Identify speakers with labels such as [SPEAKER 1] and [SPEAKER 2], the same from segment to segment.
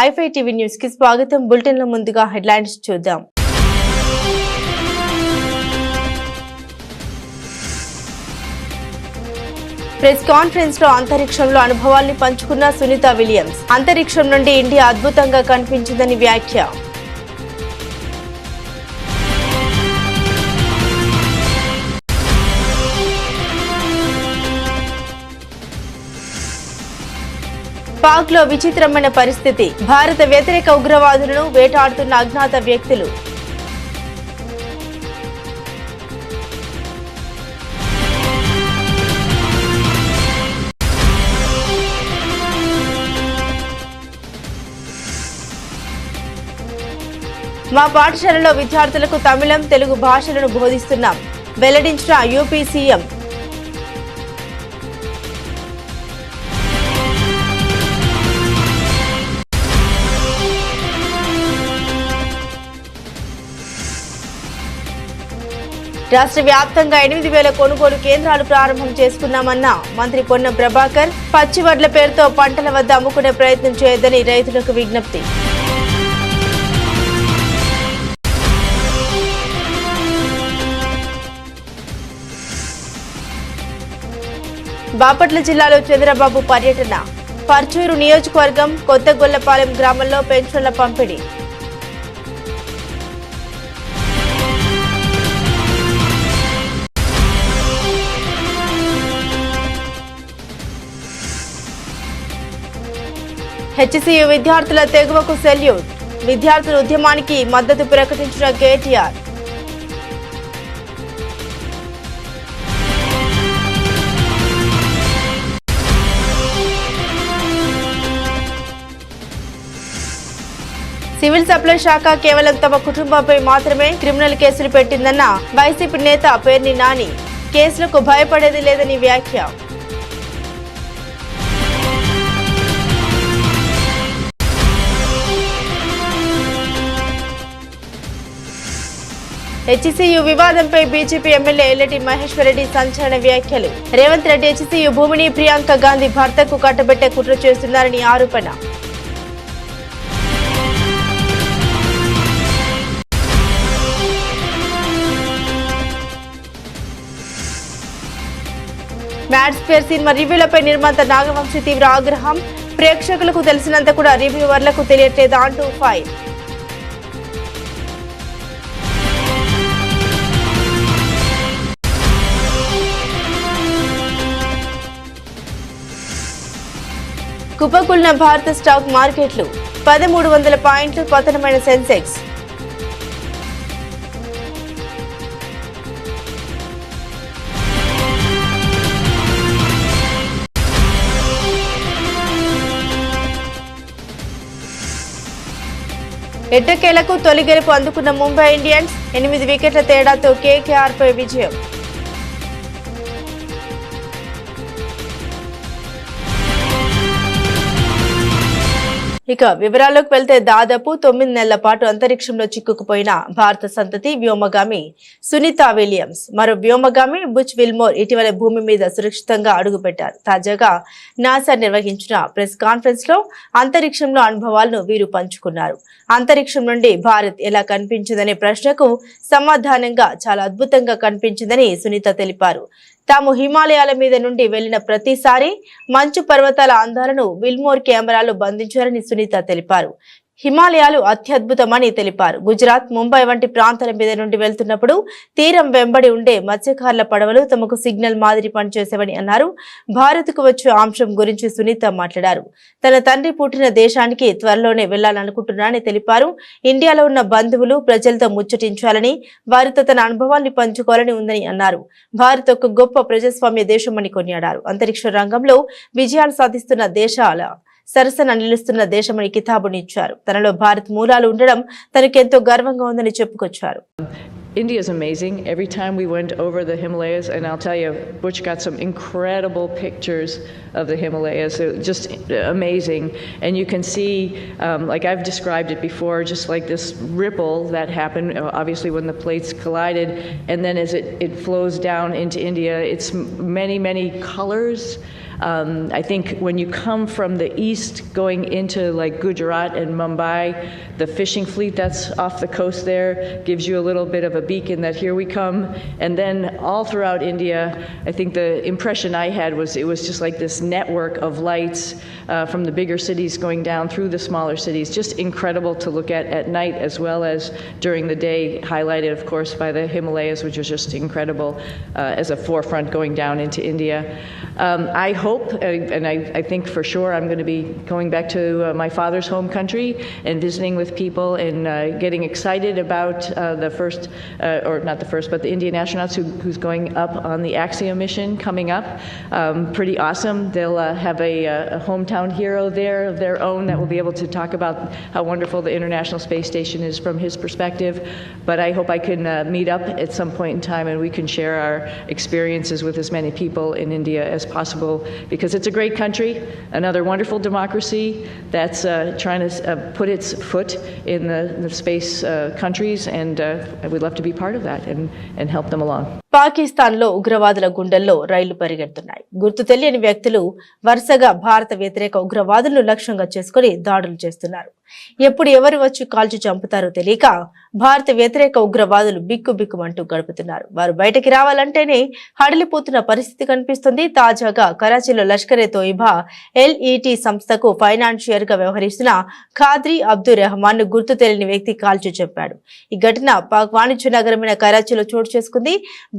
[SPEAKER 1] ఐఫై TV news కి స్వాగతం. Bulletin లో ముందుగా హెడ్లైన్స్ చూద్దాం. ప్రెస్ కాన్ఫరెన్స్ లో అంతరిక్షంలో అనుభవాల్ని పంచుకున్న సునీత విలియమ్స్. అంతరిక్షం నుండి ఇండియా అద్భుతంగా కనిపించిందని వ్యాఖ్య. పాక్ లో విచిత్రమైన పరిస్థితి. భారత వ్యతిరేక ఉగ్రవాదులను వేటాడుతున్న అజ్ఞాత వ్యక్తులు. మా పాఠశాలలో విద్యార్థులకు తమిళం, తెలుగు భాషలను బోధిస్తున్నాం వెల్లడించిన యూపీ సీఎం. రాష్ట్ర వ్యాప్తంగా 8,000 కొనుగోలు కేంద్రాలు ప్రారంభం చేసుకున్నామన్న మంత్రి పొన్నం ప్రభాకర్. పచ్చి వడ్ల పేరుతో పంటల వద్ద అమ్ముకునే ప్రయత్నం చేయొద్దని రైతులకు విజ్ఞప్తి. బాపట్ల జిల్లాలో చంద్రబాబు పర్యటన. పర్చూరు నియోజకవర్గం కొత్తగొల్లపాలెం గ్రామంలో పెన్షన్ల పంపిణీ. హెచ్సియు విద్యార్థుల తెగువకు సెల్యూట్. విద్యార్థుల ఉద్యమానికి మద్దతు ప్రకటించిన కేటీఆర్. సివిల్ సప్లై శాఖ కేవలం తమ కుటుంబంపై మాత్రమే క్రిమినల్ కేసులు పెట్టిందన్న వైసీపీ నేత పేర్ని నాని. కేసులకు భయపడేది లేదని వ్యాఖ్య. హెచ్సియు వివాదంపై బీజేపీ ఎమ్మెల్యే ఎల్లటి మహేశ్వర్ రెడ్డి సంచలన వ్యాఖ్యలు. రేవంత్ రెడ్డి హెచ్సియు భూమిని ప్రియాంక గాంధీ భర్తకు కట్టబెట్టే కుట్ర చేస్తున్నారని ఆరోపణ. మ్యాడ్ స్క్వేర్ సినిమా రివ్యూలపై నిర్మాత నాగవంశీ తీవ్ర ఆగ్రహం. ప్రేక్షకులకు తెలిసినంత కూడా రివ్యూవర్లకు తెలియట్లేదా అంటూ ఫైర్. కుప్పకూలిన భారత స్టాక్ మార్కెట్లు. 1,300 పాయింట్లు పతనమైన సెన్సెక్స్. ఎట్టకేలకు తొలి గెలుపు అందుకున్న ముంబై ఇండియన్స్. 8 వికెట్ల తేడాతో కేకేఆర్ పై విజయం. ఇక వివరాల్లోకి వెళ్తే దాదాపు 9 నెలల పాటు అంతరిక్షంలో చిక్కుకుపోయిన భారత సంతతి వ్యోమగామి సునీత విలియమ్స్, మరో వ్యోమగామి బుచ్ విల్మోర్ ఇటీవల భూమి మీద సురక్షితంగా అడుగుపెట్టారు. తాజాగా నాసా నిర్వహించిన ప్రెస్ కాన్ఫరెన్స్ లో అంతరిక్షంలో అనుభవాలను వీరు పంచుకున్నారు. అంతరిక్షం నుండి భారత్ ఎలా కనిపించిందనే ప్రశ్నకు సమాధానంగా చాలా అద్భుతంగా కనిపించిందని సునీత తెలిపారు. తాము హిమాలయాల మీద నుండి వెళ్లిన ప్రతిసారి మంచు పర్వతాల అందాలను విల్మోర్ కెమెరాలు బంధించారని సునీత తెలిపారు. హిమాలయాలు అత్యద్భుతమని తెలిపారు. గుజరాత్, ముంబై వంటి ప్రాంతాల మీద నుండి వెళ్తున్నప్పుడు తీరం వెంబడి ఉండే మత్స్యకారుల పడవలు తమకు సిగ్నల్ మాదిరి పనిచేసేవని అన్నారు. భారత్కు వచ్చే అంశం గురించి సునీత మాట్లాడారు. తన తండ్రి పుట్టిన దేశానికి త్వరలోనే వెళ్లాలనుకుంటున్నానని తెలిపారు. ఇండియాలో ఉన్న బంధువులు, ప్రజలతో ముచ్చటించాలని, వారితో తన అనుభవాల్ని పంచుకోవాలని ఉందని అన్నారు. భారత్ ఒక గొప్ప ప్రజాస్వామ్య దేశమని కొనియాడారు. అంతరిక్ష రంగంలో విజయాలు సాధిస్తున్న దేశాల సరసన నిలుస్తున్న దేశమని కితాబునిచ్చారు. తనలో భారత్ మూలాలు ఉండడం తనకెంతో గర్వంగా ఉందని చెప్పుకొచ్చారు.
[SPEAKER 2] India is amazing. Every time we went over the Himalayas, and I'll tell you, Butch got some incredible pictures of the Himalayas. Just amazing. And you can see, like I've described it before, just like this ripple that happened, obviously when the plates collided, and then as it flows down into India, it's many, many colors. I think when you come from the east going into like Gujarat and Mumbai, the fishing fleet that's off the coast there gives you a little bit of a beacon that here we come. And then all throughout India, I think the impression I had was it was just like this network of lights from the bigger cities going down through the smaller cities. Just incredible to look at night as well as during the day, highlighted, of course, by the Himalayas, which is just incredible as a forefront going down into India. I hope, and I think for sure, I'm going to be going back to my father's home country and visiting with people and getting excited about the first, or not the first, but the Indian astronauts who's going up on the Axiom mission coming up. Pretty awesome. They'll have a hometown hero there of their own that will be able to talk about how wonderful the International Space Station is from his perspective. But I hope I can meet up at some point in time and we can share our experiences with as many people in India as possible, because it's a great country, another wonderful democracy that's trying to put its foot in the space countries, and we'd love to be part of that and help them along.
[SPEAKER 1] పాకిస్తాన్లో ఉగ్రవాదుల గుండెల్లో రైళ్లు పరిగెడుతున్నాయి. గుర్తు తెలియని వ్యక్తులు వరుసగా భారత వ్యతిరేక ఉగ్రవాదులను లక్ష్యంగా చేసుకుని దాడులు చేస్తున్నారు. ఎప్పుడు ఎవరు వచ్చి కాల్చి చంపుతారో తెలియక భారత వ్యతిరేక ఉగ్రవాదులు బిక్కుబిక్కుమంటూ గడుపుతున్నారు. వారు బయటకి రావాలంటేనే హడలిపోతున్న పరిస్థితి కనిపిస్తుంది. తాజాగా కరాచీలో లష్కరే తోయిబా LET సంస్థకు ఫైనాన్షియర్ గా వ్యవహరిస్తున్న ఖాద్రీ అబ్దుల్ రెహమాన్ ను గుర్తు తెలియని వ్యక్తి కాల్చి చెప్పాడు. ఈ ఘటన పాక్ వాణిజ్య నగరమైన కరాచీలో చోటు చేసుకుంది.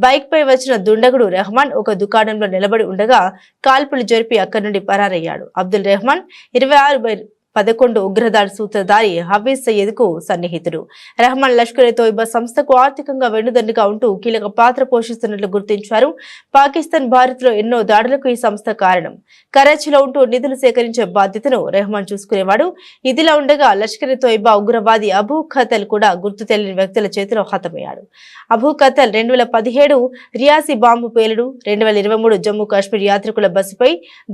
[SPEAKER 1] బైక్ పై వచ్చిన దుండగుడు రెహమాన్ ఒక దుకాణంలో నిలబడి ఉండగా కాల్పులు జరిపి అక్కడి నుండి పరారయ్యాడు. అబ్దుల్ రెహమాన్ 26/11 ఉగ్రదాడి సూత్రధారి హఫీజ్ సయ్యద్ కు సన్నిహితుడు. రెహమాన్ లష్కరే తోయిబా సంస్థకు ఆర్థికంగా వెన్నుదన్నుగా ఉంటూ కీలక పాత్ర పోషిస్తున్నట్లు గుర్తించారు. పాకిస్తాన్ భారత్ లో ఎన్నో దాడులకు ఈ సంస్థ కారణం. కరాచీలో ఉంటూ నిధులు సేకరించే బాధ్యతను రెహమాన్ చూసుకునేవాడు. ఇదిలా ఉండగా లష్కరే తోయిబా ఉగ్రవాది అబూ ఖతల్ కూడా గుర్తు తెలియని వ్యక్తుల చేతిలో హతమయ్యాడు. అబూ ఖతల్ 2017 రియాసీ బాంబు పేలుడు, 2023 జమ్మూ కాశ్మీర్ యాత్రికుల బస్సుపై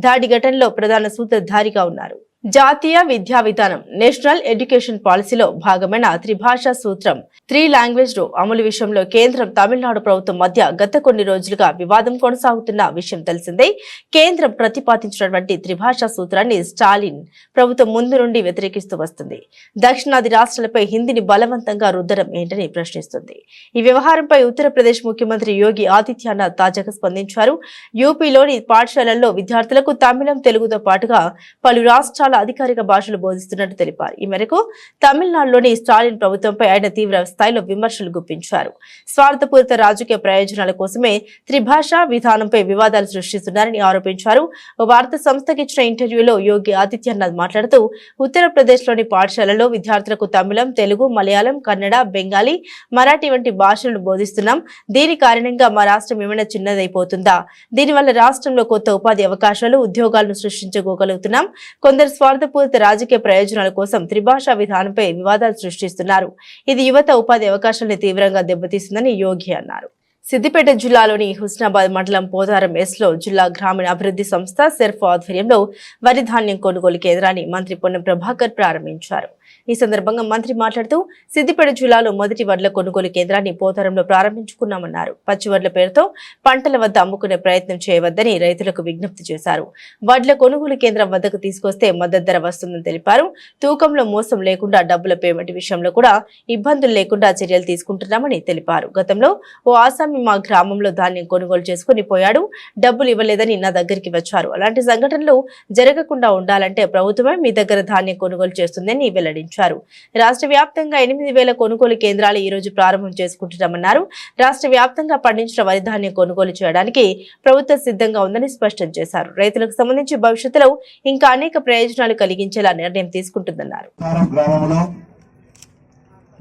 [SPEAKER 1] దాడి ఘటనలో ప్రధాన సూత్రధారిగా ఉన్నారు. జాతీయ విద్యా విధానం నేషనల్ ఎడ్యుకేషన్ పాలసీలో భాగమైన త్రిభాషా సూత్రం 3 లాంగ్వేజ్ రో అమలు విషయంలో కేంద్రం తమిళనాడు ప్రభుత్వం మధ్య గత కొన్ని రోజులుగా వివాదం కొనసాగుతున్న విషయం తెలిసిందే. కేంద్రం ప్రతిపాదించినటువంటి త్రిభాషా సూత్రాన్ని స్టాలిన్ ప్రభుత్వం ముందు నుండి వ్యతిరేకిస్తూ వస్తుంది. దక్షిణాది రాష్ట్రాలపై హిందీని బలవంతంగా రుద్దడం ఏంటని ప్రశ్నిస్తుంది. ఈ వ్యవహారంపై ఉత్తరప్రదేశ్ ముఖ్యమంత్రి యోగి ఆదిత్యనాథ్ తాజాగా స్పందించారు. యూపీలోని పాఠశాలల్లో విద్యార్థులకు తమిళం, తెలుగుతో పాటుగా పలు రాష్ట్రాల అధికారిక భాషలు బోధిస్తున్నట్టు తెలిపారు. ఈ మేరకు తమిళనాడులోని స్టాలిన్ ప్రభుత్వంపై ఆయన తీవ్ర స్థాయిలో విమర్శలు గుప్పించారు. స్వార్థపూరిత రాజకీయ ప్రయోజనాల కోసమే త్రిభాషా విధానంపై వివాదాలు సృష్టిస్తున్నారని ఆరోపించారు. ఓ వార్తా సంస్థకి ఇచ్చిన ఇంటర్వ్యూలో యోగి ఆదిత్యనాథ్ మాట్లాడుతూ ఉత్తరప్రదేశ్ లోని పాఠశాలలో విద్యార్థులకు తమిళం, తెలుగు, మలయాళం, కన్నడ, బెంగాలీ, మరాఠీ వంటి భాషలను బోధిస్తున్నాం. దీని కారణంగా మా రాష్ట్రం ఏమైనా చిన్నదైపోతుందా? దీనివల్ల రాష్ట్రంలో కొత్త ఉపాధి అవకాశాలు, ఉద్యోగాలను సృష్టించుకోగలుగుతున్నాం. కొందరు స్వార్థపూరిత రాజకీయ ప్రయోజనాల కోసం త్రిభాషా విధానంపై వివాదాలు సృష్టిస్తున్నారు. ఇది యువత ఉపాధి అవకాశాలను తీవ్రంగా దెబ్బతీస్తుందని యోగి అన్నారు. సిద్దిపేట జిల్లాలోని హుస్నాబాద్ మండలం పోతారం ఎస్లో జిల్లా గ్రామీణ అభివృద్ధి సంస్థ సెర్ఫ్ ఆధ్వర్యంలో వరి ధాన్యం కొనుగోలు కేంద్రాన్ని మంత్రి పొన్నం ప్రభాకర్ ప్రారంభించారు. ఈ సందర్భంగా మంత్రి మాట్లాడుతూ సిద్దిపేట జిల్లాలో మొదటి వడ్ల కొనుగోలు కేంద్రాన్ని పోతారంలో ప్రారంభించుకున్నామన్నారు. పచ్చి వడ్ల పేరుతో పంటల వద్ద అమ్ముకునే ప్రయత్నం చేయవద్దని రైతులకు విజ్ఞప్తి చేశారు. వడ్ల కొనుగోలు కేంద్రం వద్దకు తీసుకొస్తే మద్దతు ధర వస్తుందని తెలిపారు. తూకంలో మోసం లేకుండా డబ్బుల పేమెంట్ విషయంలో కూడా ఇబ్బందులు లేకుండా చర్యలు తీసుకుంటున్నామని తెలిపారు. గతంలో ఓ ఆసామి మా గ్రామంలో ధాన్యం కొనుగోలు చేసుకుని పోయాడు. డబ్బులు ఇవ్వలేదని నా దగ్గరికి వచ్చారు. అలాంటి సంఘటనలు జరగకుండా ఉండాలంటే ప్రభుత్వమే మీ దగ్గర ధాన్యం కొనుగోలు చేస్తుందని వెల్లడించారు. రాష్ట్ర వ్యాప్తంగా 8,000 కొనుగోలు కేంద్రాలు ఈ రోజు ప్రారంభం చేసుకుంటున్నామన్నారు. రాష్ట్ర వ్యాప్తంగా పండించిన వరి ధాన్యం కొనుగోలు చేయడానికి ప్రభుత్వం సిద్ధంగా ఉందని స్పష్టం చేశారు. రైతులకు సంబంధించి భవిష్యత్తులో ఇంకా అనేక ప్రయోజనాలు కలిగించేలా నిర్ణయం తీసుకుంటుందన్నారు.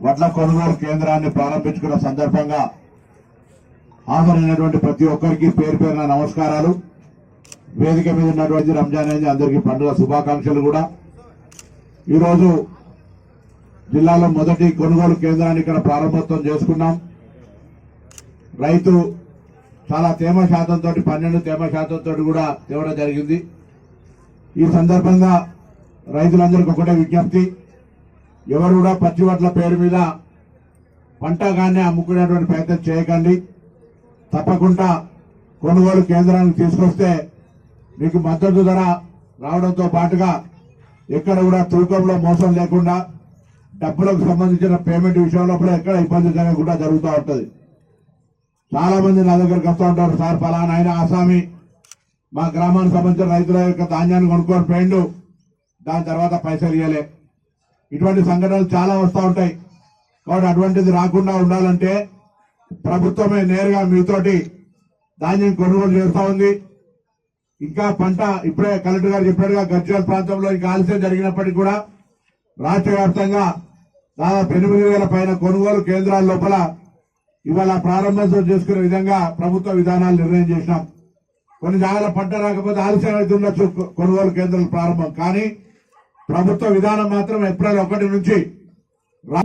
[SPEAKER 3] వడ్ల కొనుగోలు కేంద్రాన్ని ప్రారంభించుకున్న సందర్భంగా హాజరైనటువంటి ప్రతి ఒక్కరికి పేరు పేరున నమస్కారాలు. వేదిక మీద ఉన్నటువంటి రంజాన్ అనేది అందరికీ పండుగ శుభాకాంక్షలు కూడా. ఈరోజు జిల్లాలో మొదటి కొనుగోలు కేంద్రాన్ని ఇక్కడ ప్రారంభోత్సవం చేసుకున్నాం. రైతు చాలా తేమ శాతంతో 12 తేమ శాతంతో కూడా తేవడం జరిగింది. ఈ సందర్భంగా రైతులందరికీ ఒకటే విజ్ఞప్తి, ఎవరు కూడా పచ్చి వడ్ల పేరు మీద పంటగానే అమ్ముకునేటువంటి ప్రయత్నం చేయకండి. తప్పకుండా కొనుగోలు కేంద్రానికి తీసుకొస్తే మీకు మద్దతు ధర రావడంతో పాటుగా ఎక్కడ కూడా తూకంలో మోసం లేకుండా డబ్బులకు సంబంధించిన పేమెంట్ విషయంలో కూడా ఎక్కడ ఇబ్బంది జరగకుండా జరుగుతూ ఉంటది. చాలా మంది నా దగ్గరకు వస్తూ ఉంటారు, సార్ ఫలానా ఆయన ఆసామి మా గ్రామానికి సంబంధించిన రైతుల యొక్క ధాన్యాన్ని కొనుక్కొని పోయిండు, దాని తర్వాత పైసలు ఇవ్వలే. ఇటువంటి సంఘటనలు చాలా వస్తూ ఉంటాయి. కాబట్టి అటువంటిది రాకుండా ఉండాలంటే ప్రభుత్వమే నేరుగా మీతోటి ధాన్యం కొనుగోలు చేస్తూ ఉంది. ఇంకా పంట ఇప్పుడే కలెక్టర్ గారు చెప్పినట్టుగా గజ్వేల్ ప్రాంతంలో ఇంకా ఆలస్యం జరిగినప్పటికీ కూడా రాష్ట్ర వ్యాప్తంగా దాదాపు 8,000 పైన కొనుగోలు కేంద్రాల లోపల ఇవాళ ప్రారంభోత్సవం చేసుకునే విధంగా ప్రభుత్వ విధానాలు నిర్ణయం చేసినాం. కొన్ని జాగాల పంట రాకపోతే ఆలస్యం అయితే ఉండొచ్చు కొనుగోలు కేంద్రాల ప్రారంభం, కానీ ప్రభుత్వ విధానం మాత్రం ఏప్రిల్ 1 నుంచి.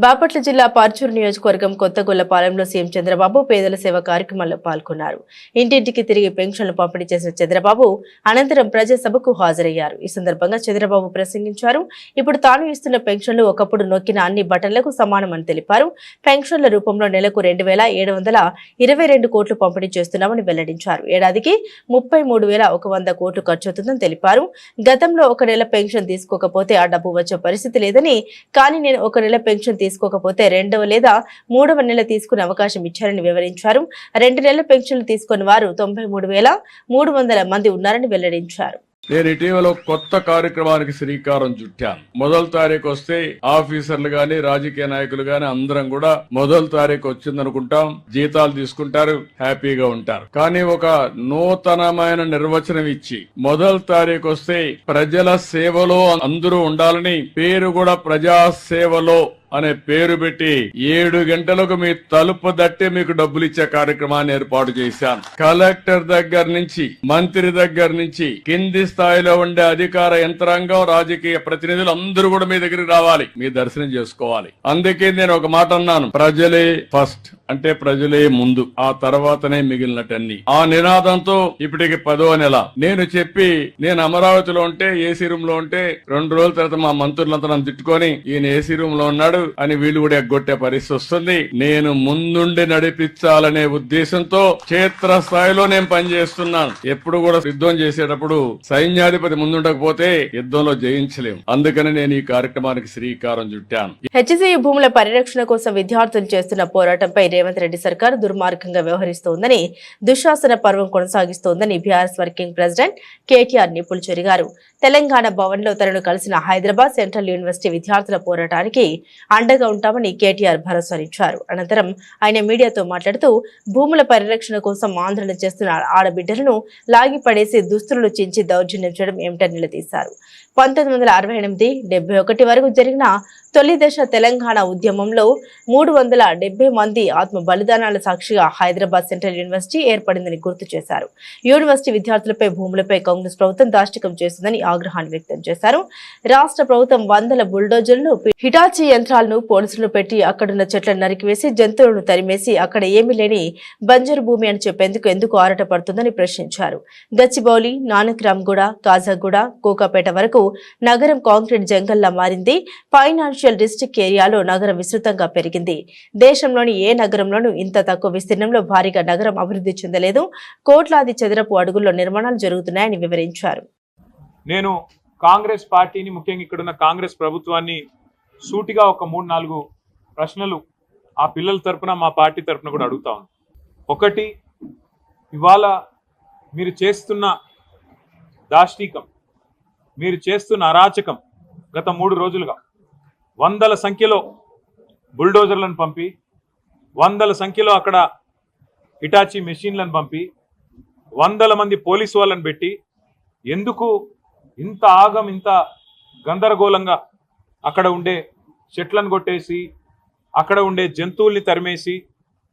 [SPEAKER 1] బాపట్ల జిల్లా పర్చూరు నియోజకవర్గం కొత్తగొల్లపాలెంలో సీఎం చంద్రబాబు పేదల సేవ కార్యక్రమంలో పాల్గొన్నారు. ఇంటింటికి తిరిగి పెన్షన్లు పంపిణీ చేసిన చంద్రబాబు అనంతరం ప్రజాసభకు హాజరయ్యారు. ఈ సందర్భంగా చంద్రబాబు ప్రసంగించారు. ఇప్పుడు తాను ఇస్తున్న పెన్షన్లు ఒకప్పుడు నొక్కిన అన్ని బటన్లకు సమానమని తెలిపారు. పెన్షన్ల రూపంలో నెలకు 2,722 కోట్లు పంపిణీ చేస్తున్నామని వెల్లడించారు. ఏడాదికి 33,100 కోట్లు ఖర్చవుతుందని తెలిపారు. గతంలో ఒక నెల పెన్షన్ తీసుకోకపోతే ఆ డబ్బు వచ్చే పరిస్థితి లేదని, కానీ నేను ఒక నెల పెన్షన్ తీసుకోకపోతే 2వ లేదా 3వ నెల తీసుకునే అవకాశం ఇచ్చారని వివరించారు. 2 నెలల పెన్షన్లు తీసుకున్న వారు 93,300 మంది ఉన్నారని వెల్లడించారు.
[SPEAKER 4] నేను ఇటీవల కొత్త కార్యక్రమానికి శ్రీకారం చుట్టాను. 1వ తారీఖు వస్తే ఆఫీసర్లు గాని రాజకీయ నాయకులు గాని అందరం కూడా 1వ తారీఖు వచ్చిందనుకుంటాం, జీతాలు తీసుకుంటారు, హ్యాపీగా ఉంటారు. కానీ ఒక నూతనమైన నిర్వచనం ఇచ్చి 1వ తారీఖు వస్తే ప్రజల సేవలో అందరూ ఉండాలని, పేరు కూడా ప్రజా సేవలో అనే పేరు పెట్టి 7 గంటలకు మీ తలుపు దట్టి మీకు డబ్బులు ఇచ్చే కార్యక్రమాన్ని ఏర్పాటు చేశాను. కలెక్టర్ దగ్గర నుంచి మంత్రి దగ్గర నుంచి కింది స్థాయిలో ఉండే అధికార యంత్రాంగం, రాజకీయ ప్రతినిధులు అందరూ కూడా మీ దగ్గరికి రావాలి, మీ దర్శనం చేసుకోవాలి. అందుకే నేను ఒక మాట అన్నాను, ప్రజలే ఫస్ట్, అంటే ప్రజలే ముందు, ఆ తర్వాతనే మిగిలినటన్ని. ఆ నినాదంతో ఇప్పటికి 10వ నెల నేను చెప్పి, నేను అమరావతిలో ఉంటే ఏసీ రూమ్ లో ఉంటే 2 రోజుల తర్వాత మా మంత్రులంతా నన్ను తిట్టుకొని ఈయన ఏసీ రూమ్ లో ఉన్నాడు అని వీళ్ళు కూడా ఎగ్గొట్టే పరిస్థితి వస్తుంది. నేను ముందుండి నడిపించాలనే ఉద్దేశంతో క్షేత్ర స్థాయిలో నేను పనిచేస్తున్నాను. ఎప్పుడు కూడా యుద్ధం చేసేటప్పుడు సైన్యాధిపతి ముందుండకపోతే యుద్ధంలో జయించలేము. అందుకని నేను ఈ కార్యక్రమానికి శ్రీకారం చుట్టాను.
[SPEAKER 1] హెచ్సియు భూముల పరిరక్షణ కోసం విద్యార్థులు చేస్తున్న పోరాటంపై రేవంత్ రెడ్డి సర్కార్ దుర్మార్గంగా వ్యవహరిస్తోందని, దుశ్శాసన పర్వం కొనసాగిస్తోందని బీఆర్ఎస్ వర్కింగ్ ప్రెసిడెంట్ కేటీఆర్ నిప్పులు చెరిగారు. తెలంగాణ భవన్ లో తనను కలిసిన హైదరాబాద్ సెంట్రల్ యూనివర్సిటీ విద్యార్థుల పోరాటానికి అండగా ఉంటామని కేటీఆర్ భరోసానిచ్చారు. అనంతరం ఆయన మీడియాతో మాట్లాడుతూ, భూముల పరిరక్షణ కోసం ఆందోళన చేస్తున్న ఆడబిడ్డలను లాగిపడేసి దుస్తులు చించి దౌర్జన్యం చేయడం ఏమిటని నిలదీశారు. 1968-71 వరకు జరిగిన తొలి దశ తెలంగాణ ఉద్యమంలో 370 మంది ఆత్మ బలిదానాల సాక్షిగా హైదరాబాద్ సెంట్రల్ యూనివర్సిటీ ఏర్పడిందని గుర్తు చేశారు. యూనివర్సిటీ విద్యార్థులపై భూములపై కాంగ్రెస్ ప్రభుత్వం దాష్టికం చేస్తుందని ఆగ్రహాన్ని వ్యక్తం చేశారు. రాష్ట్ర ప్రభుత్వం 100 బుల్డోజర్లను, హిటాచీ యంత్రాలను పోలీసులు పెట్టి అక్కడున్న చెట్లను నరికివేసి జంతువులను తరిమేసి అక్కడ ఏమీ లేని బంజరు భూమి అని చెప్పేందుకు ఎందుకు ఆరాటపడుతుందని ప్రశ్నించారు. గచ్చిబౌలి, నానక్రామ్గూడ, కాజాగూడ, కోకాపేట వరకు నగరం కాంక్రీట్ జంగల్లా మారింది. ఫైనాన్షియల్ డిస్ట్రిక్ట్ ఏరియాలో నగరం విస్తృతంగా పెరిగింది. దేశంలోని ఏ నగరంలోనూ ఇంత తక్కువ విస్తీర్ణంలో భారీగా నగరం అభివృద్ధి చెందలేదు. కోట్లాది చదరపు అడుగుల్లో నిర్మాణాలు జరుగుతున్నాయని వివరించారు.
[SPEAKER 5] నేను కాంగ్రెస్ పార్టీని, ముఖ్యంగా ఇక్కడున్న కాంగ్రెస్ ప్రభుత్వాన్ని సూటిగా ఒక 3-4 ప్రశ్నలు ఆ పిల్లల తరపున, మా పార్టీ తరపున కూడా అడుగుతా ఉంది. ఒకటి, ఇవాళ మీరు చేస్తున్న దాష్టీకం, మీరు చేస్తున్న అరాచకం గత 3 రోజులుగా 100ల సంఖ్యలో బుల్డోజర్లను పంపి, 100ల సంఖ్యలో అక్కడ హిటాచీ మెషిన్లను పంపి, 100ల మంది పోలీసు వాళ్ళని పెట్టి, ఎందుకు ఇంత ఆగం, ఇంత గందరగోళంగా అక్కడ ఉండే చెట్లను కొట్టేసి, అక్కడ ఉండే జంతువుల్ని తరిమేసి,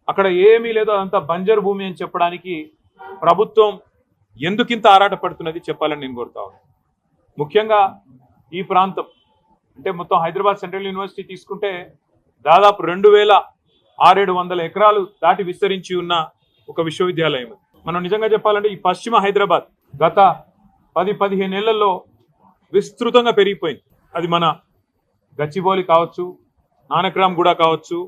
[SPEAKER 5] అక్కడ ఏమీ లేదో అదంతా బంజరు భూమి అని చెప్పడానికి ప్రభుత్వం ఎందుకింత ఆరాట పడుతున్నది చెప్పాలని నేను కోరుతా ఉన్నాను. ముఖ్యంగా ఈ ప్రాంతం అంటే మొత్తం హైదరాబాద్ సెంట్రల్ యూనివర్సిటీ తీసుకుంటే దాదాపు 2,600 ఎకరాలు దాటి విస్తరించి ఉన్న ఒక విశ్వవిద్యాలయం. మనం నిజంగా చెప్పాలంటే ఈ పశ్చిమ హైదరాబాద్ గత 10-15 ఏళ్లలో విస్తృతంగా పెరిగిపోయింది. అది మన గచ్చిబౌలి కావచ్చు, నానక్రామ్గూడ కావచ్చు,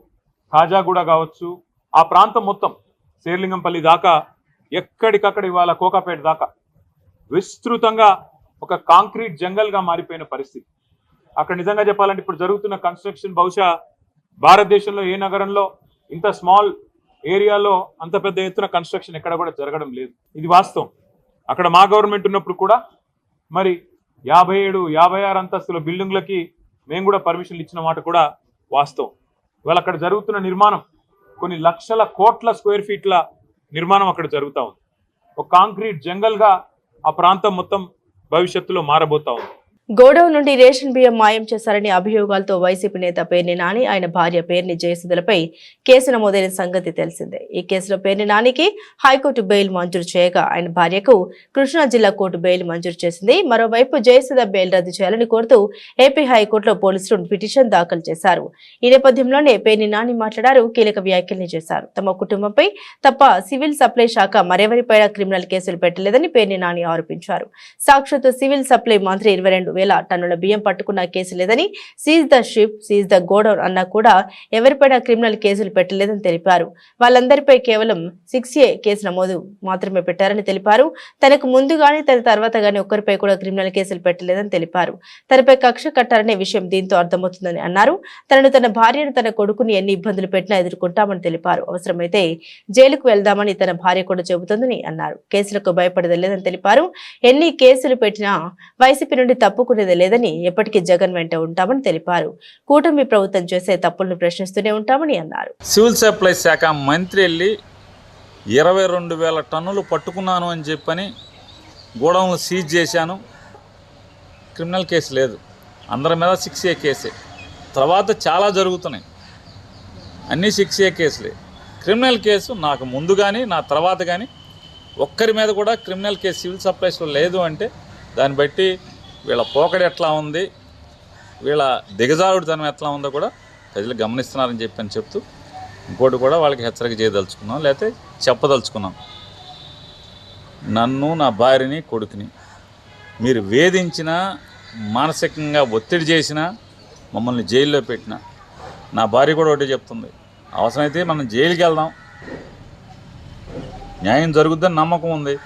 [SPEAKER 5] ఖాజాగూడ కావచ్చు, ఆ ప్రాంతం మొత్తం శేర్లింగంపల్లి దాకా, ఎక్కడికక్కడ ఇవాళ కోకాపేట దాకా విస్తృతంగా ఒక కాంక్రీట్ జంగల్గా మారిపోయిన పరిస్థితి. అక్కడ నిజంగా చెప్పాలంటే ఇప్పుడు జరుగుతున్న కన్స్ట్రక్షన్ బహుశా భారతదేశంలో ఏ నగరంలో ఇంత స్మాల్ ఏరియాలో అంత పెద్ద ఎత్తున కన్స్ట్రక్షన్ ఎక్కడ కూడా జరగడం లేదు. ఇది వాస్తవం. అక్కడ మా గవర్నమెంట్ ఉన్నప్పుడు కూడా మరి 57, 56 అంతస్తుల బిల్డింగ్లకి మేము కూడా పర్మిషన్లు ఇచ్చిన మాట కూడా వాస్తవం. ఇవాళ అక్కడ జరుగుతున్న నిర్మాణం కొన్ని లక్షల కోట్ల స్క్వేర్ ఫీట్ల నిర్మాణం అక్కడ జరుగుతూ ఉంది. ఒక కాంక్రీట్ జంగల్గా ఆ ప్రాంతం మొత్తం భవిష్యత్తులో మారబోతా ఉంది.
[SPEAKER 1] గోడౌన్ నుండి రేషన్ బియ్యం మాయం చేశారని అభియోగాలతో వైసీపీ నేత పేర్ని నాని, ఆయన భార్య పేర్ని జయసుధలపై కేసు నమోదైన సంగతి తెలిసిందే. ఈ కేసులో పేర్ని నానికి హైకోర్టు బెయిల్ మంజూరు చేయగా ఆయన భార్యకు కృష్ణా జిల్లా కోర్టు బెయిల్ మంజూరు చేసింది. మరోవైపు జయసుధ బెయిల్ రద్దు చేయాలని కోరుతూ ఏపీ హైకోర్టులో పోలీసులు పిటిషన్ దాఖలు చేశారు. ఈ నేపథ్యంలోనే పేర్ని నాని మాట్లాడారు, కీలక వ్యాఖ్యల్ని చేశారు. తమ కుటుంబంపై తప్ప సివిల్ సప్లై శాఖ మరెవరిపైనా క్రిమినల్ కేసులు పెట్టలేదని పేర్ని నాని ఆరోపించారు. సాక్షాత్తు సివిల్ సప్లై మంత్రి 22,000 టన్నుల బియ్యం పట్టుకున్న కేసు లేదని, seize the ship, seize the godown అన్నా కూడా ఎవరిపైనా క్రిమినల్ కేసులు పెట్టలేదని తెలిపారు. వాళ్ళందరిపై కేవలం 6A కేసు నమోదు మాత్రమే పెట్టారని తెలిపారు. తనకు ముందు గానీ తన తర్వాత గానీ ఒక్కరిపై కూడా క్రిమినల్ కేసులు పెట్టలేదని తెలిపారు. తనపై కక్ష కట్టారనే విషయం దీంతో అర్థమవుతుందని అన్నారు. తన భార్యను, తన కొడుకుని ఎన్ని ఇబ్బందులు పెట్టినా ఎదుర్కొంటామని తెలిపారు. అవసరమైతే జైలుకు వెళ్దామని తన భార్య కూడా చెబుతోందని అన్నారు. కేసులకు భయపడేది లేదని తెలిపారు. ఎన్ని కేసులు పెట్టినా వైసీపీ నుండి తప్పుకునేది లేదని, ఎప్పటికీ జగన్ వెంట ఉంటామని తెలిపారు. కూటమి ప్రభుత్వం చేసే తప్పులను ప్రశ్నిస్తూనే ఉంటామని అన్నారు.
[SPEAKER 6] సివిల్ సప్లై శాఖ మంత్రి వెళ్ళి 22,000 టన్నులు పట్టుకున్నాను అని చెప్పని గోడౌన్లు సీజ్ చేశాను, క్రిమినల్ కేసు లేదు, అందరి మీద 6A కేసే. తర్వాత చాలా జరుగుతున్నాయి, అన్నీ 6A కేసులే. క్రిమినల్ కేసు నాకు ముందు కానీ నా తర్వాత కానీ ఒక్కరి మీద కూడా క్రిమినల్ కేసు సివిల్ సప్లైస్లో లేదు అంటే దాన్ని బట్టి వీళ్ళ పోకడ ఎట్లా ఉంది, వీళ్ళ దిగజారుడుతనం ఎట్లా ఉందో కూడా ప్రజలు గమనిస్తున్నారని చెప్తూ ఇంకోటి కూడా వాళ్ళకి హెచ్చరిక చేయదలుచుకున్నాం, లేకపోతే చెప్పదలుచుకున్నాం. నన్ను, నా భార్యని, కొడుకుని మీరు వేధించినా, మానసికంగా ఒత్తిడి చేసినా, మమ్మల్ని జైల్లో పెట్టినా, నా భార్య కూడా ఒకటే చెప్తుంది, అవసరమైతే మనం జైలుకి వెళ్దాం, న్యాయం జరుగుద్దని నమ్మకం ఉంది,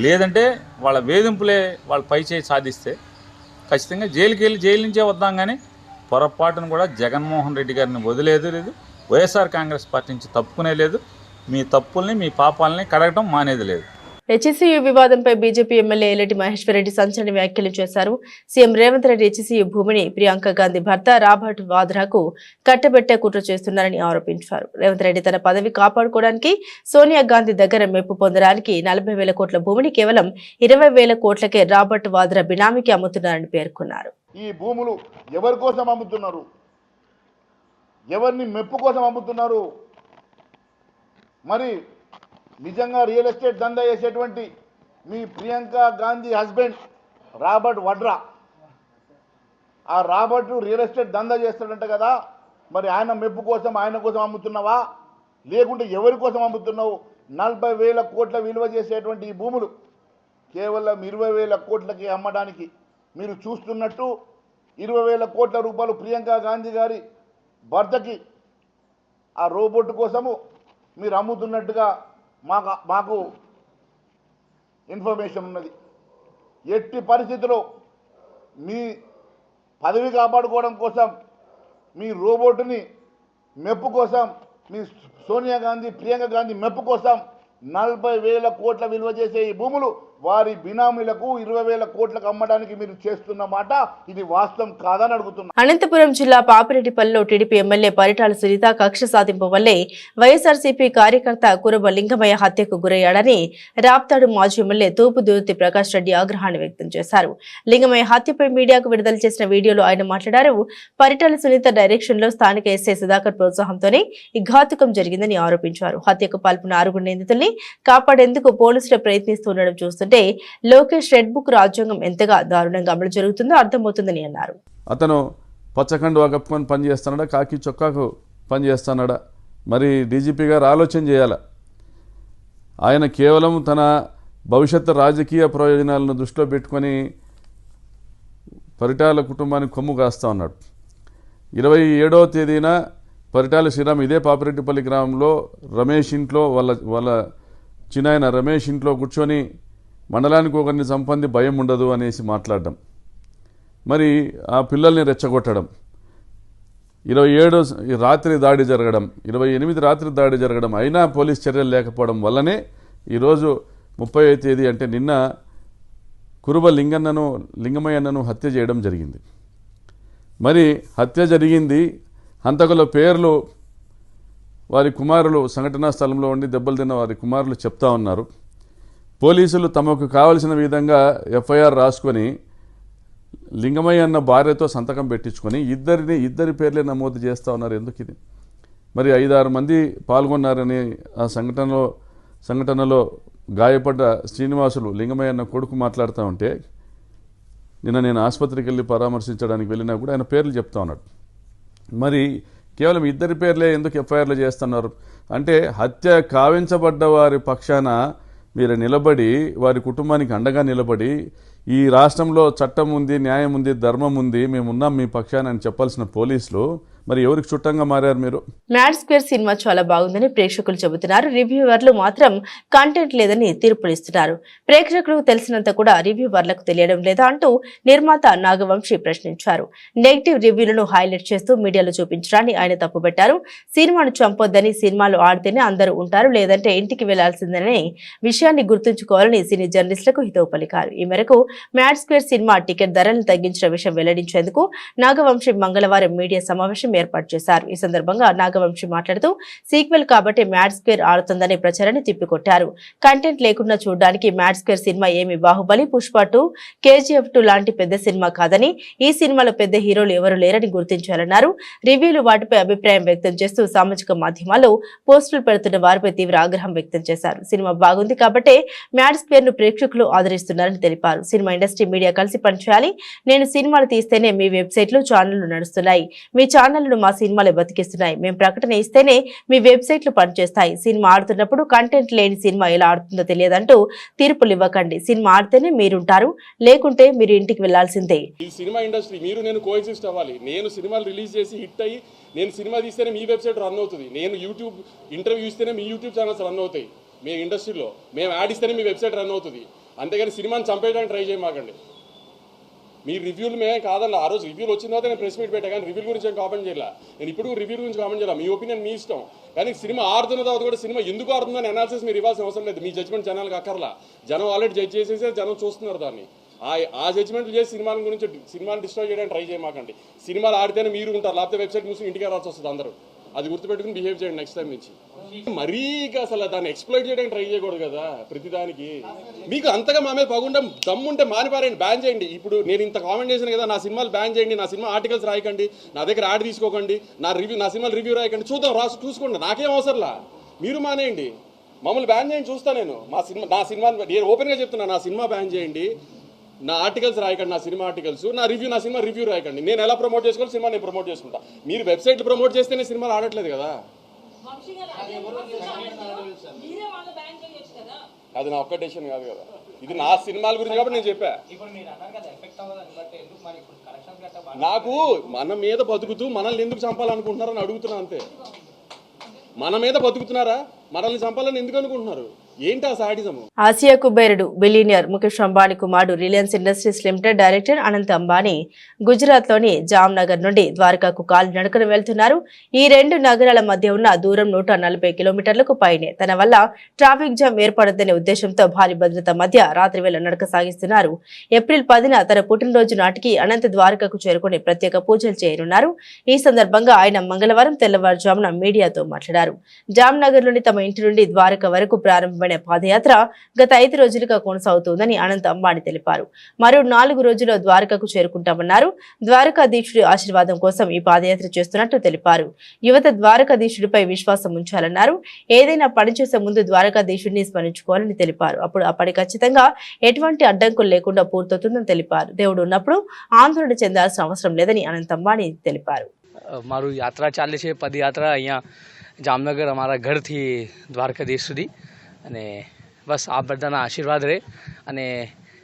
[SPEAKER 6] లేదంటే వాళ్ళ వేధింపులే వాళ్ళ పై చేయి సాధిస్తే ఖచ్చితంగా జైలుకి వెళ్ళి జైలు నుంచే వద్దాం. కానీ పొరపాటును కూడా జగన్మోహన్ రెడ్డి గారిని వదిలేదు లేదు, వైఎస్ఆర్ కాంగ్రెస్ పార్టీ నుంచి తప్పుకునే లేదు, మీ తప్పుల్ని మీ పాపాలని కడగటం మానేది లేదు.
[SPEAKER 1] హెచ్సియు వివాదంపై బీజేపీ ఎమ్మెల్యే ఎల్లటి మహేశ్వర్ రెడ్డి సంచలన వ్యాఖ్యలు చేశారు. సీఎం రేవంత్ రెడ్డి హెచ్సియు భూమిని ప్రియాంక గాంధీ భర్త రాబర్ట్ వాద్రాకు కట్టబెట్టే కుట్ర చేస్తున్నారని ఆరోపించారు. రేవంత్ రెడ్డి తన పదవి కాపాడుకోవడానికి సోనియా గాంధీ దగ్గర మెప్పు పొందడానికి 40,000 కోట్ల భూమిని కేవలం 20,000 కోట్లకే రాబర్ట్ వాద్రా బినామీకి అమ్ముతున్నారని పేర్కొన్నారు.
[SPEAKER 7] ఈ భూములు ఎవరి కోసం అమ్ముతున్నారు, ఎవరిని మెప్పు కోసం అమ్ముతున్నారు? మరి నిజంగా రియల్ ఎస్టేట్ దందా చేసేటువంటి మీ ప్రియాంక గాంధీ హస్బెండ్ రాబర్ట్ వడ్రా, ఆ రాబర్ట్ రియల్ ఎస్టేట్ దందా చేస్తాడంట కదా, మరి ఆయన మెప్పు కోసం, ఆయన కోసం అమ్ముతున్నావా, లేకుంటే ఎవరి కోసం అమ్ముతున్నావు? 40,000 కోట్ల విలువ చేసేటువంటి ఈ భూములు కేవలం 20,000 కోట్లకి అమ్మడానికి మీరు చూస్తున్నట్టు 20,000 కోట్ల రూపాయలు ప్రియాంక గాంధీ గారి భర్తకి ఆ రోబోట్ కోసము మీరు అమ్ముతున్నట్టుగా మాకు ఇన్ఫర్మేషన్ ఉన్నది. ఎట్టి పరిస్థితిలో మీ పదవి కాపాడుకోవడం కోసం, మీ రోబోట్ని మెప్పు కోసం, మీ సోనియా గాంధీ, ప్రియాంక గాంధీ మెప్పు కోసం 40,000 కోట్ల విలువ చేసే ఈ భూములు వారి బినామీలకు 20,000 కోట్లకు అమ్మడానికి మీరు చేస్తున్న మాట ఇది వాస్తవం కాదని అడుగుతున్నా.
[SPEAKER 1] అనంతపురం జిల్లా పాపిరెడ్డిపల్లిలో టీడీపీ ఎమ్మెల్యే పరిటాల సునీత కక్ష సాధింపు వల్లే వైఎస్ఆర్సీపీ కార్యకర్త కురబ లింగమయ్య హత్యకు గురయ్యాడని రాప్తాడు మాజీ ఎమ్మెల్యే తూపు దుర్తి ప్రకాష్ రెడ్డి ఆగ్రహాన్ని వ్యక్తం చేశారు. లింగమయ్య హత్యపై మీడియాకు విడుదల చేసిన వీడియోలో ఆయన మాట్లాడారు. పరిటాల సునీత డైరెక్షన్ లో స్థానిక ఎస్ఐ సుధాకర్ ప్రోత్సాహంతోనే ఈ ఘాతుకం జరిగిందని ఆరోపించారు. హత్యకు పాల్పొన్న 6 నిందితుల్ని కాపాడేందుకు పోలీసులు ప్రయత్నిస్తుండడం చూస్తుంటే లోకేష్ రెడ్ బుక్ రాజ్యాంగం ఎంతగా దారుణంగా అమలు జరుగుతుందో అర్థమవుతుందని అన్నారు.
[SPEAKER 8] అతను పచ్చకండువా కప్పుకొని పనిచేస్తున్నాడా, కాకి చొక్కాకు పనిచేస్తున్నాడా? మరి డీజీపీ గారు ఆలోచన చేయాల. ఆయన కేవలం తన భవిష్యత్తు రాజకీయ ప్రయోజనాలను దృష్టిలో పెట్టుకొని పరిటాల కుటుంబానికి కొమ్ము కాస్తా ఉన్నాడు. 27వ తేదీన పరిటాల శ్రీరామ్ ఇదే పాపిరెడ్డిపల్లి గ్రామంలో రమేష్ ఇంట్లో వాళ్ళ చిన్నాయన రమేష్ ఇంట్లో కూర్చొని మండలానికి ఒకరిని చంపంది భయం ఉండదు అనేసి మాట్లాడడం, మరి ఆ పిల్లల్ని రెచ్చగొట్టడం, 27 రాత్రి దాడి జరగడం, 28 రాత్రి దాడి జరగడం, అయినా పోలీస్ చర్యలు లేకపోవడం వల్లనే ఈరోజు 30వ తేదీ అంటే నిన్న కురుబ లింగమయ్యన్నను హత్య చేయడం జరిగింది. మరి హత్య జరిగింది, హంతకుల పేర్లు వారి కుమారులు సంఘటనా స్థలంలో ఉండి దెబ్బలు తిన్న వారి కుమారులు చెప్తా ఉన్నారు. పోలీసులు తమకు కావలసిన విధంగా ఎఫ్ఐఆర్ రాసుకొని లింగమయ్య అన్న భార్యతో సంతకం పెట్టించుకొని ఇద్దరి పేర్లే నమోదు చేస్తూ ఉన్నారు. ఎందుకు ఇది? మరి 5-6 మంది పాల్గొన్నారని ఆ సంఘటనలో గాయపడ్డ శ్రీనివాసులు లింగమయ్య అన్న కొడుకు మాట్లాడుతూ ఉంటే, నిన్న నేను ఆసుపత్రికి వెళ్ళి పరామర్శించడానికి వెళ్ళినా కూడా ఆయన పేర్లు చెప్తా ఉన్నాడు. మరి కేవలం ఇద్దరి పేర్లే ఎందుకు ఎఫ్ఐఆర్లు చేస్తున్నారు అంటే, హత్య కావించబడ్డ వారి పక్షాన మీరు నిలబడి, వారి కుటుంబానికి అండగా నిలబడి, ఈ రాష్ట్రంలో చట్టం ఉంది, న్యాయం ఉంది, ధర్మం ఉంది, మేమున్నాం మీ పక్షాన అని చెప్పాల్సిన పోలీసులు మరి ఎవరికి చుట్టంగా మారారు మీరు?
[SPEAKER 1] మ్యాడ్ స్క్వేర్ సినిమా చాలా బాగుందని ప్రేక్షకులు చెబుతున్నారు. రివ్యూవర్లు మాత్రం కంటెంట్ లేదని తీర్పునిస్తున్నారు. ప్రేక్షకులకు తెలిసినంత కూడా రివ్యూవర్లకు తెలియడం లేదా అంటూ నిర్మాత నాగవంశీ ప్రశ్నించారు. నెగిటివ్ రివ్యూలను హైలైట్ చేస్తూ మీడియాలో చూపించడాన్ని ఆయన తప్పుపెట్టారు. సినిమాను చంపొద్దని, సినిమాలు ఆడితేనే అందరూ ఉంటారు, లేదంటే ఇంటికి వెళ్లాల్సిందనే విషయాన్ని గుర్తుంచుకోవాలని సినీ జర్నలిస్టులకు హితవు పలికారు. ఈ మేరకు మ్యాడ్ స్క్వేర్ సినిమా టికెట్ ధరలను తగ్గించిన విషయం వెల్లడించేందుకు నాగవంశీ మంగళవారం మీడియా సమావేశం ఏర్పాటు చేశారు. ఈ సందర్భంగా నాగవంశీ మాట్లాడుతూ, సీక్వెల్ కాబట్టి మ్యాడ్ స్క్వేర్ ఆడుతుందనే ప్రచారాన్ని తిప్పికొట్టారు. కంటెంట్ లేకుండా చూడడానికి మ్యాడ్ స్క్వేర్ సినిమా ఏమి బాహుబలి, పుష్ప 2, KGF 2 లాంటి పెద్ద సినిమా కాదని, ఈ సినిమాలో పెద్ద హీరోలు ఎవరు లేరని గుర్తించారన్నారు. రివ్యూలు వాటిపై అభిప్రాయం వ్యక్తం చేస్తూ సామాజిక మాధ్యమాల్లో పోస్టులు పెడుతున్న వారిపై తీవ్ర ఆగ్రహం వ్యక్తం చేశారు. సినిమా బాగుంది కాబట్టే మ్యాడ్ స్క్వేర్ ను ప్రేక్షకులు ఆదరిస్తున్నారని తెలిపారు. సినిమా ఇండస్ట్రీ, మీడియా కలిసి పనిచేయాలి. నేను సినిమాలు తీస్తేనే మీ వెబ్సైట్లు, ఛానళ్లు నడుస్తున్నాయి. మీ ఛానళ్లను మా సినిమాలే బతికిస్తున్నాయి. మేము ప్రకటన ఇస్తేనే మీ వెబ్సైట్లు పనిచేస్తాయి. సినిమా ఆడుతున్నప్పుడు కంటెంట్ లేని సినిమా ఎలా ఆడుతుందో తెలియదంటూ తీర్పులు ఇవ్వకండి. సినిమా ఆడితేనే మీరుంటారు, లేకుంటే మీరు ఇంటికి వెళ్లాల్సిందే.
[SPEAKER 9] ఈ సినిమా ఇండస్ట్రీ నేను కోఎగ్జిస్ట్ అవ్వాలి. నేను సినిమాలు రిలీజ్ చేసి హిట్ అయ్యి నేను సినిమా తీస్తేనే మీ వెబ్సైట్ రన్ అవుతుంది. నేను యూట్యూబ్ ఇంటర్వ్యూ ఇస్తేనే మీ యూట్యూబ్ ఛానల్స్ రన్ అవుతాయి. మీ ఇండస్ట్రీలో మేము యాడ్ ఇస్తేనే మీ వెబ్సైట్ రన్ అవుతుంది. అంతేగాని సినిమాని చంపేయడానికి ట్రై చేయమాకండి. మీ రివ్యూలు మేమే కాదన్న, ఆ రోజు రివ్యూలు వచ్చిన తర్వాత నేను ప్రెస్ మీట్ పెట్టా, కానీ రివ్యూల గురించి ఏం కామెంట్ చేయాల. నేను ఇప్పుడు రివ్యూ గురించి కామెంట్ చేయాలి. మీ ఒపీనియన్ మీ ఇష్టం. కానీ సినిమా ఆడుతున్న తర్వాత కూడా సినిమా ఎందుకు ఆడుతుందని అనాలిసిస్ మీరు ఇవ్వాల్సిన అవసరం లేదు. మీ జడ్జ్మెంట్ జనాలకు అక్కర్లా. జనం ఆల్రెడీ జడ్జ్ చేసేసి జనం చూస్తున్నారు దాన్ని. ఆ జడ్జ్మెంట్లు చేసి సినిమాల గురించి సినిమాని డిస్ట్రాయ్ చేయడానికి ట్రై చేయమాకండి. సినిమాలు ఆడితేనే మీరు ఉంటారు, లేకపోతే వెబ్సైట్ మూసి ఇంటికి రావాల్సి వస్తుంది అందరూ. అది గుర్తుపెట్టుకుని బిహేవ్ చేయండి నెక్స్ట్ టైం నుంచి. మరీ అసలు దాన్ని ఎక్స్ప్లోయిట్ చేయడానికి ట్రై చేయకూడదు కదా ప్రతిదానికి. మీకు అంతగా మా మీద పగుండం దమ్ముంటే మానిపారండి, బ్యాన్ చేయండి. ఇప్పుడు నేను ఇంత కామెంట్ చేశాను కదా, నా సినిమాలు బ్యాన్ చేయండి, నా సినిమా ఆర్టికల్స్ రాయకండి, నా దగ్గర యాడ్ తీసుకోకండి, నా సినిమాలు రివ్యూ రాయకండి, చూద్దాం, చూసుకోండి, నాకేం అవసరంలా. మీరు మానేయండి, మమ్మల్ని బ్యాన్ చేయండి, చూస్తా నేను. నా సినిమా నేను ఓపెన్గా చెప్తున్నా, నా సినిమా బ్యాన్ చేయండి, నా ఆర్టికల్స్ రాయకండి, నా సినిమా ఆర్టికల్స్, నా సినిమా రివ్యూ రాయకండి. నేను ఎలా ప్రమోట్ చేసుకోవాలి, సినిమా నేను ప్రమోట్ చేసుకుంటా. మీరు వెబ్సైట్లు ప్రమోట్ చేస్తేనే సినిమాలు ఆడట్లేదు కదా. అది నా ఒక్క డెసిషన్ కాదు కదా, ఇది నా సినిమాల గురించి కాబట్టి నేను చెప్పా. నాకు మన మీద బతుకుతూ మనల్ని ఎందుకు చంపాలనుకుంటున్నారని అడుగుతున్నా అంతే. మన మీద బతుకుతున్నారా, మనల్ని చంపాలని ఎందుకు అనుకుంటున్నారు? ఏంటి ఆ సాడిజము?
[SPEAKER 1] ఆసియా కుబేరుడు బిలియనియర్ ముఖేష్ అంబానీ కుమారుడు Reliance industries limited director Anant Ambani Gujarat లోని జామ్నగర్ నుండి ద్వారకాకు కాలినడకన వెళ్తున్నారు. ఈ 2 నగరాల మధ్య ఉన్న దూరం 140 కిలోమీటర్లకు పైనే. తన వల్ల ట్రాఫిక్ జామ్ ఏర్పడదనే ఉద్దేశంతో భారీ భద్రత మధ్య రాత్రి వేళ నడక సాగిస్తున్నారు. ఏప్రిల్ 10న తన పుట్టినరోజు నాటికి అనంత్ ద్వారకాకు చేరుకుని ప్రత్యేక పూజలు చేయనున్నారు. ఈ సందర్భంగా ఆయన మంగళవారం తెల్లవారుజామున మీడియాతో మాట్లాడారు. జామ్నగర్ లోని తమ ఇంటి నుండి ద్వారకా వరకు ప్రారంభమైన పాదయాత్ర గత 5 రోజులుగా కొనసాగుతోందని అనంత్ అంబానీ తెలిపారు. మరో 4 రోజుల్లో ద్వారకాకు చేరుకుంటామన్నారు. ద్వారకాధీశుడి ఆశీర్వాదం కోసం ఈ పాదయాత్ర చేస్తున్నట్టు తెలిపారు. యువత ద్వారకాధీశుడిపై విశ్వాసం ఉంచాలన్నారు. ఏదైనా పనిచేసే ముందు ద్వారకాధీశుడిని స్మరించుకోవాలని తెలిపారు. అప్పుడు ఆ పని ఖచ్చితంగా ఎటువంటి అడ్డంకులు లేకుండా పూర్తవుతుందని తెలిపారు. దేవుడు ఉన్నప్పుడు ఆందోళన చెందాల్సిన అవసరం లేదని అనంత్ అంబానీ తెలిపారు.
[SPEAKER 10] મારું યાત્રા ચાલે છે, પદયાત્રા. અહીંયા જામનગર અમારા ઘરથી દ્વારકાધીશ સુધી, અને બસ આ બધાના આશીર્વાદ રહે અને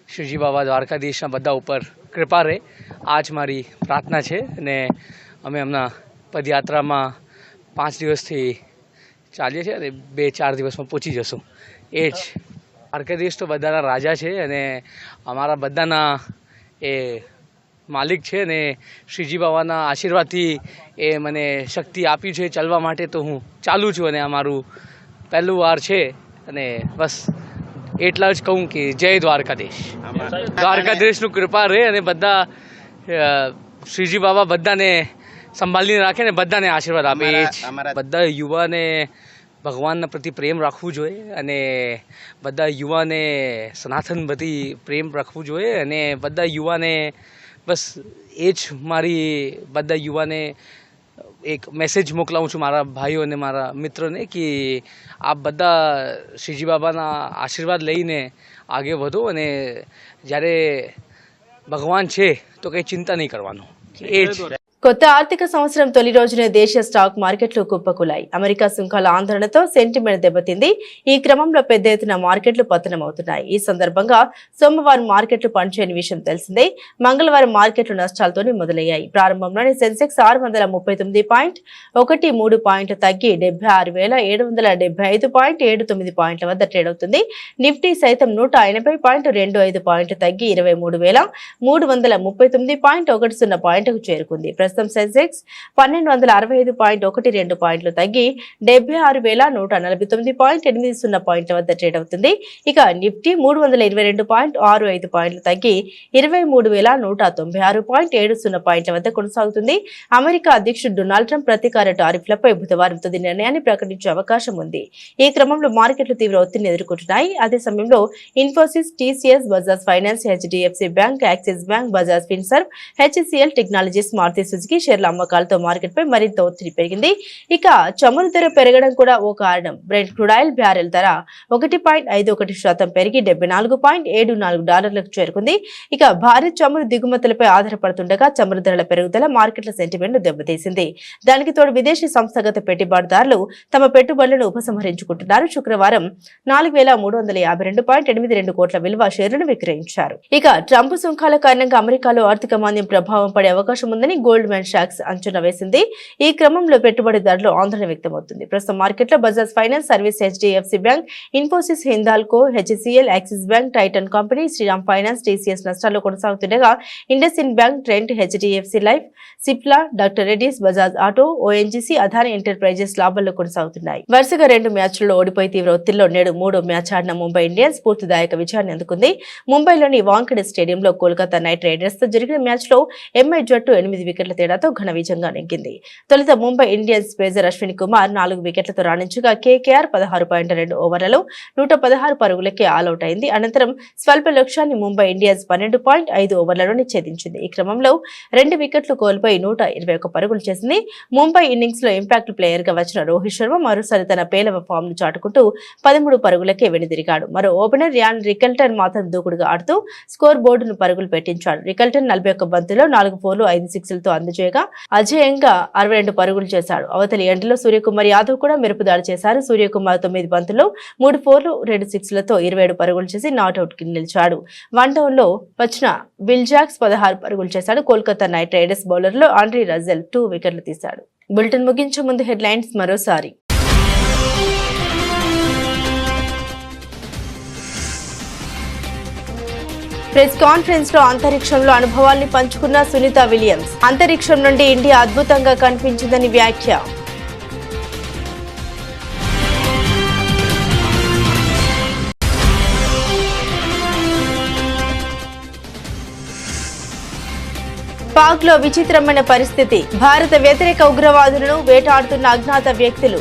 [SPEAKER 10] શિવજી બાબા દ્વારકાધીશના બધા ઉપર કૃપા રહે. આ જ મારી પ્રાર્થના છે. અને અમે હમણાં પદયાત્રામાં 5 દિવસથી ચાલીએ છીએ અને 2-4 દિવસમાં પહોંચી જશું. એ જ દ્વારકાધીશ તો બધાના રાજા છે અને અમારા બધાના એ માલિક છે ને શ્રીજી બાબાના આશીર્વાદથી એ મને શક્તિ આપી છે ચાલવા માટે, તો હું ચાલું છું અને આ મારું પહેલું વાર છે અને બસ એટલા જ કહું કે જય દ્વારકાધીશ. દ્વારકાધીશનું કૃપા રહે અને બધા શ્રીજી બાબા બધાને સંભાળીને રાખે ને બધાને આશીર્વાદ આપે. એ જ બધા યુવાને ભગવાનના પ્રતિ પ્રેમ રાખવું જોઈએ અને બધા યુવાને સનાતન પ્રતિ પ્રેમ રાખવું જોઈએ અને બધા યુવાને બસ એ જ મારી બધા યુવાને એક મેસેજ મોકલાવું છું મારા ભાઈઓ અને મારા મિત્રોને કે આપ બધા શ્રીજી બાબાના આશીર્વાદ લઈને આગે વધો અને જ્યારે ભગવાન છે તો કંઈ ચિંતા નહીં કરવાનું. એ જ
[SPEAKER 1] కొత్త ఆర్థిక సంవత్సరం తొలి రోజునే దేశీయ స్టాక్ మార్కెట్లు కుప్పకూలాయి. అమెరికా సుంకాల ఆందోళనతో సెంటిమెంట్ దెబ్బతింది. ఈ క్రమంలో పెద్ద ఎత్తున మార్కెట్లు పతనమవుతున్నాయి. ఈ సందర్భంగా సోమవారం మార్కెట్లు పనిచేయని విషయం తెలిసిందే. మంగళవారం మార్కెట్లు నష్టాలతోనే మొదలయ్యాయి. ప్రారంభంలోనే సెన్సెక్స్ 639.13 పాయింట్లు తగ్గి 76,775.79 పాయింట్ల వద్ద ట్రేడ్ అవుతుంది. నిఫ్టీ సైతం 180.25 పాయింట్లు తగ్గి 23,339.10 పాయింట్లకు చేరుకుంది. ప్రస్తుతం సెన్సెక్స్ 1265.12 పాయింట్లు తగ్గి 76,149.80 పాయింట్ల వద్ద ట్రేడ్ అవుతుంది. ఇక నిఫ్టీ 322.65 పాయింట్లు తగ్గి 23,196.70 పాయింట్ల వద్ద కొనసాగుతుంది. అమెరికా అధ్యక్షుడు డొనాల్డ్ ట్రంప్ ప్రతీకార టారిఫ్లపై బుధవారం తుది నిర్ణయాన్ని ప్రకటించే అవకాశం ఉంది. ఈ క్రమంలో మార్కెట్లు తీవ్ర ఒత్తిడిని ఎదుర్కొంటున్నాయి. అదే సమయంలో Infosys, TCS, Bajaj finance, HDFC bank, Axis bank, Bajaj Finserv, HCL technologies, Maruti Suzuki షేర్ల అమ్మకాలతో మార్కెట్ పై మరింత ఒత్తిడి పెరిగింది. ఇక చమురు ధర పెరగడం కూడా ఓ కారణం. బ్రెంట్ క్రూడ్ ఆయిల్ బ్యారెల్ ధర 1.51% పెరిగి $74.74 చేరుకుంది. ఇక భారీ చమురు దిగుమతులపై ఆధారపడుతుండగా చమురు ధరల పెరుగుదల మార్కెట్ల సెంటిమెంట్ దెబ్బతీసింది. దానికి తోడు విదేశీ సంస్థాగత పెట్టుబడిదారులు తమ పెట్టుబడులను ఉపసంహరించుకుంటున్నారు. శుక్రవారం 4,352.82 కోట్ల విలువ షేర్లను విక్రయించారు. ఇక ట్రంప్ సుంకాల కారణంగా అమెరికాలో ఆర్థిక మాంద్యం ప్రభావం పడే అవకాశం ఉందని గోల్డ్మెన్ సాక్స్ అంచనా వేసింది. ఈ క్రమంలో పెట్టుబడిదారులు ఆందోళన వ్యక్తమవుతుంది. ప్రస్తుతం మార్కెట్లో Bajaj finance service, HDFC bank, Infosys, Hindalco, HCL, Axis bank, Titan company, Shriram finance, TCS నష్టాల్లో కొనసాగుతుండగా IndusInd bank, Trent, HDFC life, Cipla, doctor Reddy's, Bajaj auto, ONGC, Adani enterprises లాభాల్లో కొనసాగుతున్నాయి. వరుసగా 2 మ్యాచ్లలో ఓడిపోయి తీవ్ర ఒత్తిడిలో నేడు 3వ మ్యాచ్ ఆడిన ముంబై ఇండియన్స్ స్ఫూర్తిదాయక విజయాన్ని అందుకుంది. ముంబైలోని వాంఖేడే స్టేడియంలో కోల్కతా నైట్ రైడర్స్ తో జరిగిన మ్యాచ్ లో ఎంఐ జట్టు 8 వికెట్ల తేడాతో ఘన విజయంగా నెగ్గింది. తొలుత ముంబై ఇండియన్స్ పేసర్ అశ్విన్ కుమార్ 4 వికెట్లతో రాణించగా కేకేఆర్ 16.2 ఓవర్లలో 116 పరుగులకే ఆల్అౌట్ అయింది. అనంతరం స్వల్ప లక్ష్యాన్ని ముంబై ఇండియన్స్ 12.5 ఓవర్లలోనే ఛేదించింది. ఈ క్రమంలో 2 వికెట్లు కోల్పోయి 121 పరుగులు చేసింది. ముంబై ఇన్నింగ్స్ లో ఇంపాక్ట్ ప్లేయర్ గా వచ్చిన రోహిత్ శర్మ మరోసారి తన పేలవ ఫామ్ ను చాటుకుంటూ 13 పరుగులకే వెనుదిరిగాడు. మరో ఓపెనర్ రియాన్ రికల్టన్ మాత్రం దూకుడుగా ఆడుతూ స్కోర్ బోర్డును పరుగులు పెట్టించాడు. రికల్టన్ 41 బంతుల్లో 4 4లు 5 6లతో అందజేయగా అజేయంగా 62 పరుగులు చేశాడు. అవతలి ఎండ్లో సూర్యకుమార్ యాదవ్ కూడా మెరుపుదాడి చేశారు. సూర్యకుమార్ 9 బంతుల్లో 3 4లు 2 6లతో 27 పరుగులు చేసి నాట్అవుట్ కి నిలిచాడు. 1 డౌన్ లో వచ్చిన బిల్ జాక్స్ 16 పరుగులు చేశాడు. కోల్కతా నైట్ రైడర్స్ బౌలర్ లో ఆండ్రీ రజెల్ 2 వికెట్లు తీశాడు. బులెటిన్ ముగించే ముందు హెడ్లైన్స్ మరోసారి. ప్రెస్ కాన్ఫరెన్స్ లో అంతరిక్షంలో అనుభవాల్ని పంచుకున్న సునీత విలియమ్స్. అంతరిక్షం నుండి ఇండియా అద్భుతంగా కనిపించిందని వ్యాఖ్య. పాక్ లో విచిత్రమైన పరిస్థితి. భారత వ్యతిరేక ఉగ్రవాదులను వేటాడుతున్న అజ్ఞాత వ్యక్తులు.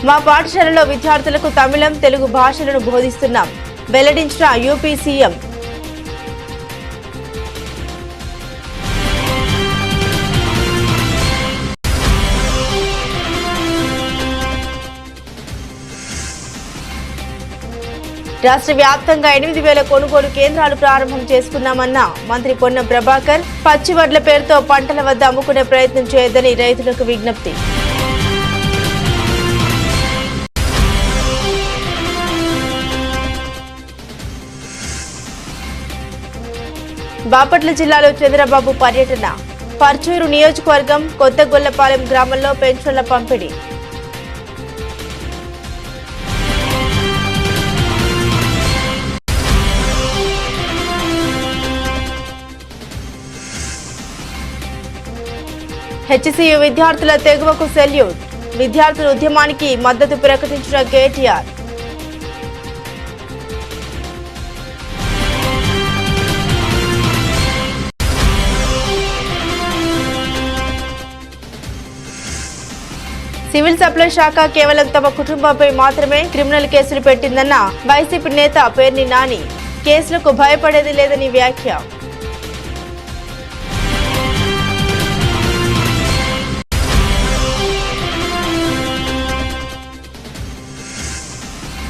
[SPEAKER 1] మా పాఠశాలలో విద్యార్థులకు తమిళం, తెలుగు భాషలను బోధిస్తున్నాం వెల్లడించిన యూపీ సీఎం. రాష్ట్ర వ్యాప్తంగా 8,000 కొనుగోలు కేంద్రాలు ప్రారంభం చేసుకున్నామన్న మంత్రి పొన్నం ప్రభాకర్. పచ్చి వడ్ల పేరుతో పంటల వద్ద అమ్ముకునే ప్రయత్నం చేయొద్దని రైతులకు విజ్ఞప్తి. బాపట్ల జిల్లాలో చంద్రబాబు పర్యటన. పర్చూరు నియోజకవర్గం కొత్తగొల్లపాలెం గ్రామంలో పెన్షన్ల పంపిణీ. హెచ్సియు విద్యార్థుల తెగువకు సెల్యూట్. విద్యార్థుల ఉద్యమానికి మద్దతు ప్రకటించిన కేటీఆర్. సివిల్ సప్లై శాఖ కేవలం తమ కుటుంబంపై మాత్రమే క్రిమినల్ కేసులు పెట్టిందన్న వైసీపీ నేత పేర్ని నాని. కేసులకు భయపడేది లేదని వ్యాఖ్య.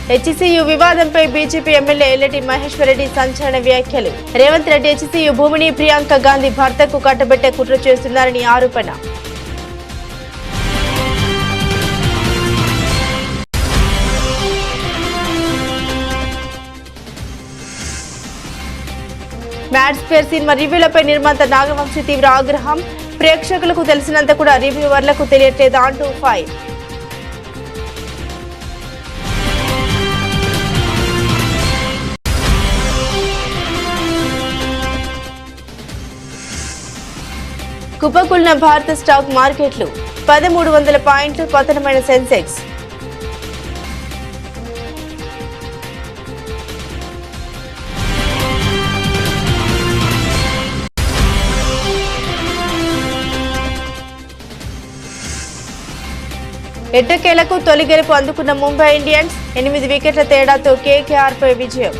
[SPEAKER 1] హెచ్సియు వివాదంపై బీజేపీ ఎమ్మెల్యే ఎల్లటి మహేశ్వర్ రెడ్డి సంచలన వ్యాఖ్యలు. రేవంత్ రెడ్డి హెచ్సియు భూమిని ప్రియాంక గాంధీ భర్తకు కట్టబెట్టే కుట్ర చేస్తున్నారని ఆరోపణ. మ్యాడ్ స్క్వేర్ సినిమా రివ్యూలపై నిర్మాత నాగవంశీ తీవ్ర ఆగ్రహం. ప్రేక్షకులకు తెలిసినంత కూడా రివ్యూవర్లకు తెలియట్లేదా అంటూ ఫైర్. కుప్పకూలిన భారత స్టాక్ మార్కెట్లు. 1300 పాయింట్లు పతనమైన సెన్సెక్స్. ఎట్టకేలకు తొలి గెలుపు అందుకున్న ముంబై ఇండియన్స్. 8 వికెట్ల తేడాతో కేకేఆర్ పై విజయం.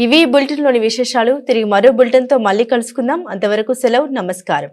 [SPEAKER 1] ఇవి బులెటిన్లోని విశేషాలు. తిరిగి మరో బులెటిన్తో మళ్ళీ కలుసుకుందాం. అంతవరకు సెలవు. నమస్కారం.